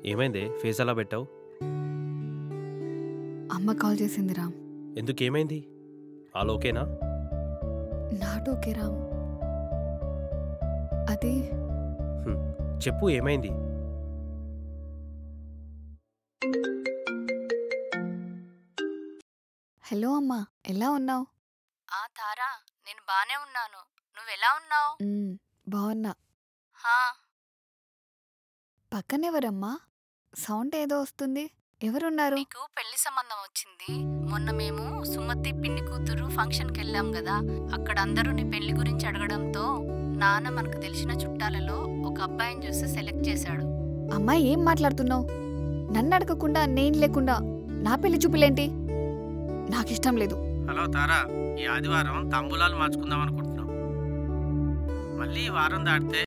ఏమైందే ఫేస్ అలా పెట్టావు? అమ్మ కాల్ చేసింది రామ్. ఎందుకేమైంది? ఆల్ ఓకేనా? Not okay Ram. అది చెప్పు ఏమైంది? హలో అమ్మా, ఎలా ఉన్నావు? తారా, నేను బానే ఉన్నాను. నువ్వెలా ఉన్నావు? బాగున్నా. పక్కనెవరమ్మా? సౌండ్ ఏదో వస్తుంది. ఎవరున్నారు? నీకు పెళ్లి సంబంధం వచ్చింది. మొన్న మేము సుమతి పిన్ని కూతురు ఫంక్షన్కి వెళ్ళాం కదా, అక్కడ అందరూ నీ పెళ్లి గురించి అడగడంతో నాన్న మనకు తెలిసిన చుట్టాలలో ఒక అబ్బాయిని చూసి సెలెక్ట్ చేశాడు. అమ్మా, ఏం మాట్లాడుతున్నావు? నన్ను అడగకుండా నేను లేకుండా నా పెళ్లి చూపులేంటి? నాకిష్టం లేదు. హలో తారా, ఈ ఆదివారం తాంబూలాలు మార్చుకుందాం అనుకుంటున్నాం. మళ్ళీ ఈ వారం దాటితే